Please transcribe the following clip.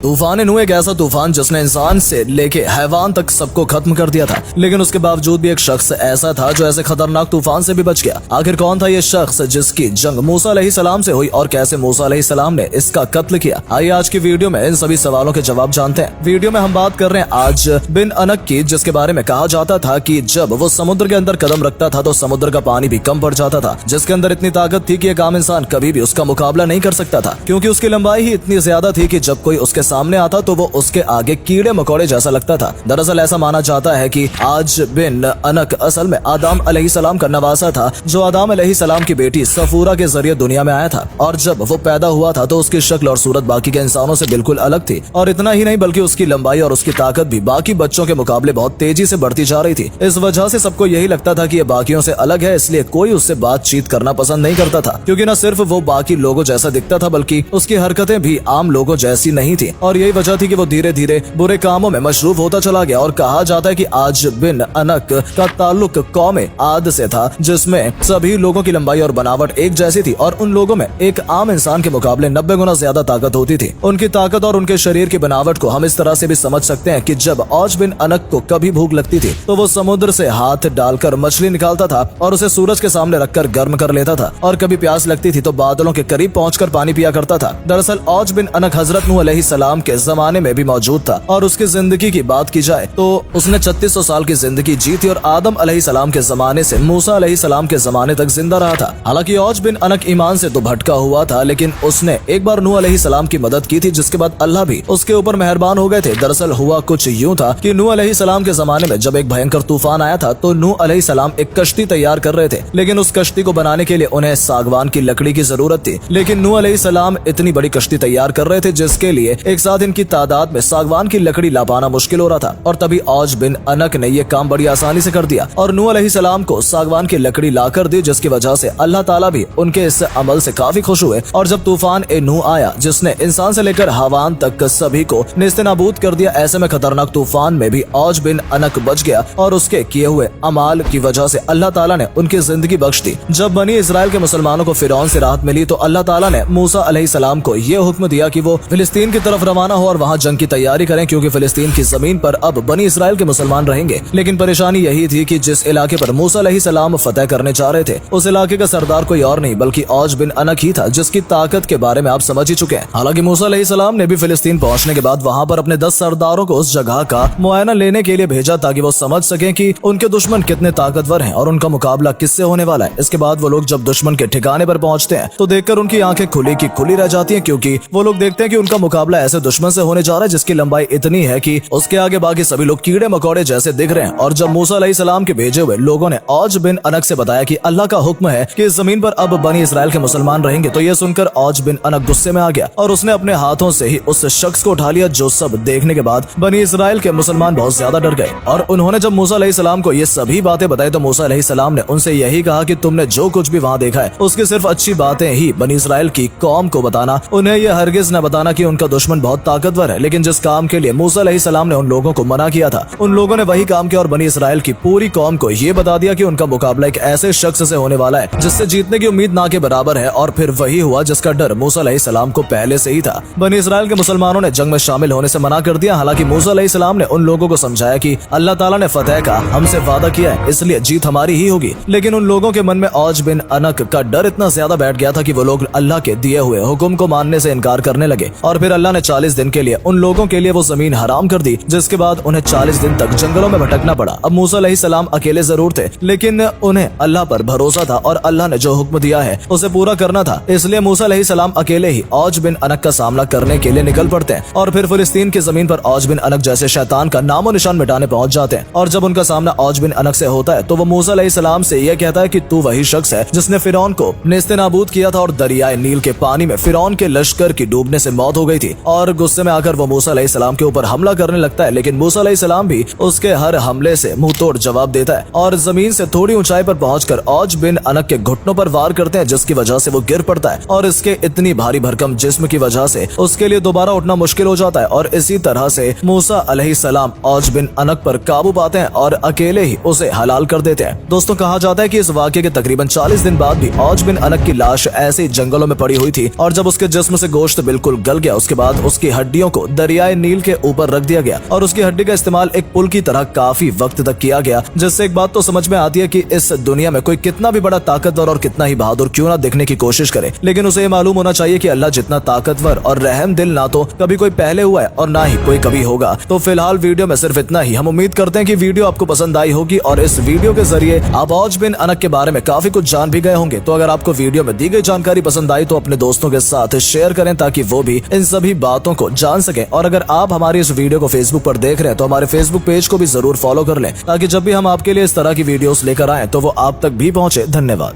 तूफान नूह एक ऐसा तूफान जिसने इंसान से लेके हैवान तक सबको खत्म कर दिया था, लेकिन उसके बावजूद भी एक शख्स ऐसा था जो ऐसे खतरनाक तूफान से भी बच गया। आखिर कौन था ये शख्स जिसकी जंग मूसा अलैहिस्सलाम से हुई और कैसे मूसा अलैहिस्सलाम ने इसका कत्ल किया? आइए आज की वीडियो में इन सभी सवालों के जवाब जानते हैं। वीडियो में हम बात कर रहे हैं आज बिन अनक की, जिसके बारे में कहा जाता था कि जब वो समुद्र के अंदर कदम रखता था तो समुद्र का पानी भी कम पड़ जाता था, जिसके अंदर इतनी ताकत थी कि एक आम इंसान कभी भी उसका मुकाबला नहीं कर सकता था, क्योंकि उसकी लंबाई ही इतनी ज्यादा थी कि जब कोई उसके सामने आता तो वो उसके आगे कीड़े मकोड़े जैसा लगता था। दरअसल ऐसा माना जाता है कि आज बिन अनक असल में आदम अलैहिस्सलाम का नवासा था, जो आदम अलैहिस्सलाम की बेटी सफूरा के जरिए दुनिया में आया था। और जब वो पैदा हुआ था तो उसकी शक्ल और सूरत बाकी के इंसानों से बिल्कुल अलग थी, और इतना ही नहीं बल्कि उसकी लंबाई और उसकी ताकत भी बाकी बच्चों के मुकाबले बहुत तेजी से बढ़ती जा रही थी। इस वजह से सबको यही लगता था कि ये बाकियों से अलग है, इसलिए कोई उससे बातचीत करना पसंद नहीं करता था, क्योंकि न सिर्फ वो बाकी लोगों जैसा दिखता था बल्कि उसकी हरकतें भी आम लोगों जैसी नहीं थी। और यही वजह थी कि वो धीरे धीरे बुरे कामों में मशरूफ होता चला गया। और कहा जाता है कि आज बिन अनक का ताल्लुक कौम आद से था, जिसमें सभी लोगों की लंबाई और बनावट एक जैसी थी, और उन लोगों में एक आम इंसान के मुकाबले 90 गुना ज्यादा ताकत होती थी। उनकी ताकत और उनके शरीर की बनावट को हम इस तरह से भी समझ सकते हैं कि जब औज बिन अनक को कभी भूख लगती थी तो वो समुद्र से हाथ डालकर मछली निकालता था और उसे सूरज के सामने रखकर गर्म कर लेता था, और कभी प्यास लगती थी तो बादलों के करीब पहुंचकर पानी पिया करता था। दरअसल औज बिन अनक हजरत नूह अलैहिस्सलाम के जमाने में भी मौजूद था, और उसकी जिंदगी की बात की जाए तो उसने 3600 साल की जिंदगी जी थी, और आदम अलैहिस्सलाम के जमाने से मूसा अलैहिस्सलाम के जमाने तक जिंदा रहा था। हालांकि औज बिन अनक ईमान से तो भटका हुआ था, लेकिन उसने एक बार नूह अलैहिस्सलाम की मदद की थी, जिसके बाद अल्लाह भी उसके ऊपर मेहरबान हो गए थे। दरअसल हुआ कुछ यूं था कि नूह अलैहिस्सलाम के जमाने में जब एक भयंकर तूफान आया था तो नूह अलैहिस्सलाम एक कश्ती तैयार कर रहे थे, लेकिन उस कश्ती को बनाने के लिए उन्हें सागवान की लकड़ी की जरूरत थी। लेकिन नूह अलैहिस्सलाम इतनी बड़ी कश्ती तैयार कर रहे थे जिसके लिए एक साथ इनकी तादाद में सागवान की लकड़ी ला पाना मुश्किल हो रहा था, और तभी औज बिन अनक ने ये काम बड़ी आसानी से कर दिया और नूह अलैहिस्सलाम को सागवान की लकड़ी ला कर दी, जिसकी वजह से अल्लाह ताला भी उनके इस अमल से काफी खुश हुए। और जब तूफान ए नूह आया जिसने इंसान से लेकर हवान तक सभी को नेस्तनाबूद कर दिया, ऐसे में खतरनाक तूफान में भी औज बिन अनक बच गया, और उसके किए हुए अमाल की वजह से अल्लाह ताला ने उनकी जिंदगी बख्श दी। जब बनी इस्राइल के मुसलमानों को फिरौन से राहत मिली तो अल्लाह ताला ने मूसा अलैहिस्सलाम को ये हुक्म दिया कि वो फिलिस्तीन की तरफ रवाना हो और वहाँ जंग की तैयारी करें, क्योंकि फिलिस्तीन की जमीन पर अब बनी इस्राइल के मुसलमान रहेंगे। लेकिन परेशानी यही थी कि जिस इलाके पर मूसा अलैहिस्सलाम फतह करने जा रहे थे उस इलाके का सरदार कोई और नहीं बल्कि औज बिन अनक ही था, जिसकी ताकत के बारे में आप समझ ही चुके हैं। हालांकि मूसा अलैहिस्सलाम ने भी फिलिस्तीन पहुंचने के बाद वहां पर अपने 10 सरदारों को उस जगह का मुआयना लेने के लिए भेजा, ताकि वो समझ सकें कि उनके दुश्मन कितने ताकतवर हैं और उनका मुकाबला किससे होने वाला है। इसके बाद वो लोग जब दुश्मन के ठिकाने पर पहुंचते हैं तो देखकर उनकी आंखें खुली की खुली रह जाती हैं, क्योंकि वो लोग देखते हैं कि उनका मुकाबला ऐसे दुश्मन से होने जा रहा है जिसकी लंबाई इतनी है कि उसके आगे बाकी सभी लोग कीड़े मकोड़े जैसे दिख रहे हैं। और जब मूसा अलैहिस्सलाम के भेजे हुए लोगों ने औज बिन अनक से बताया कि अल्लाह का हुक्म है कि इस जमीन पर अब बनी इस्राइल के मुसलमान रहेंगे, तो यह सुनकर औज बिन अनक गुस्से में आ गया और उसने अपने हाथों से ही उस शख्स को उठा लिया, जो सब देखने के बाद बनी इस्राइल के मुसलमान बहुत ज्यादा डर गए। और उन्होंने जब मूसा अलैहिस्सलाम को ये सभी बातें बताई तो मूसा अलैहिस्सलाम ने उनसे यही कहा कि तुमने जो कुछ भी वहाँ देखा है उसकी सिर्फ अच्छी बातें ही बनी इस्राइल की कौम को बताना, उन्हें यह हरगिज न बताना कि उनका दुश्मन बहुत ताकतवर है। लेकिन जिस काम के लिए मूसा अलैहिस्सलाम ने उन लोगों को मना किया था उन लोगों ने वही काम किया, और बनी इस्राइल की पूरी कौम को ये बता दिया कि उनका मुकाबला एक ऐसे शख्स से होने वाला है जिससे जीतने की उम्मीद ना के बराबर है। और फिर वही हुआ जिसका डर मूसा अलैहिस्सलाम को पहले से ही था। बनी इस्राइल के मुसलमानों ने जंग में शामिल होने से मना कर दिया। हालांकि मूसा अलैहिस्सलाम ने उन लोगों को समझाया कि अल्लाह ताला ने फतह का हमसे वादा किया है, इसलिए जीत हमारी ही होगी। लेकिन उन लोगों के मन में औज बिन अनक का डर इतना ज्यादा बैठ गया था कि वो लोग अल्लाह के दिए हुए हुक्म को मानने से इनकार करने लगे। और फिर अल्लाह ने 40 दिन के लिए उन लोगों के लिए वो जमीन हराम कर दी, जिसके बाद उन्हें 40 दिन तक जंगलों में भटकना पड़ा। अब मूसा अलैहिस्सलाम अकेले जरूर थे, लेकिन उन्हें अल्लाह पर भरोसा था और अल्लाह ने जो हुक्म दिया है उसे पूरा करना था, इसलिए मूसा अलैहिस्सलाम अकेले ही औज बिन अनक का सामना करने के लिए निकल पड़ते हैं। और फिर फिलिस्तीन की जमीन पर औज बिन अनक जैसे शैतान का नामो निशान मिटाने पहुंच जाते हैं। और जब उनका सामना औज बिन अनक से होता है तो वो मूसा अलैहिस्सलाम से यह कहता है कि तू वही शख्स है जिसने फिरौन को नेस्तनाबूद किया था और दरियाए नील के पानी में फिरौन के लश्कर की डूबने से मौत हो गई थी। और गुस्से में आकर वो मूसा अलैहिस्सलाम के ऊपर हमला करने लगता है, लेकिन मूसा अलैहिस्सलाम भी उसके हर हमले से मुंह तोड़ जवाब देता है और जमीन से थोड़ी ऊंचाई पर पहुंचकर औज बिन अनक के घुटनों पर वार करते हैं, जिसकी वजह से वो गिर पड़ता है और इसके इतनी भारी भरकम जिस्म की वजह से उसके लिए दोबारा उठना मुश्किल हो जाता है। और इसी तरह से मूसा अलैहिस्सलाम औज बिन अनक पर काबू पाते हैं और अकेले ही उसे हलाल कर देते हैं। दोस्तों, कहा जाता है कि इस वाक़ये के तकरीबन 40 दिन बाद भी औज बिन अनक की लाश ऐसे ही जंगलों में पड़ी हुई थी, और जब उसके जिस्म से गोश्त बिल्कुल गल गया उसके बाद उसकी हड्डियों को दरियाए नील के ऊपर रख दिया गया और उसकी हड्डी का इस्तेमाल एक पुल की तरह काफी वक्त तक किया गया, जिससे एक बात तो समझ में आती है कि इस दुनिया में कोई कितना भी बड़ा ताकतवर और कितना ही बहादुर क्यों ना दिखने की कोशिश करे, लेकिन उसे ये मालूम होना चाहिए कि अल्लाह जितना ताकतवर और रहम दिल ना तो कभी कोई पहले हुआ है और ना ही कोई कभी होगा। तो फिलहाल वीडियो में सिर्फ इतना ही। हम उम्मीद करते हैं कि वीडियो आपको पसंद आई होगी और इस वीडियो के जरिए आप औज बिन अनक के बारे में काफी कुछ जान भी गए होंगे। तो अगर आपको वीडियो में दी गई जानकारी पसंद आई तो अपने दोस्तों के साथ शेयर करें ताकि वो भी इन सभी बातों को जान सके। और अगर आप हमारी इस वीडियो को फेसबुक पर देख रहे हैं तो हमारे फेसबुक पेज को भी जरूर फॉलो कर लें ताकि जब भी हम आपके लिए इस तरह की वीडियोस लेकर आए तो वो आप तक भी पहुंचे। धन्यवाद।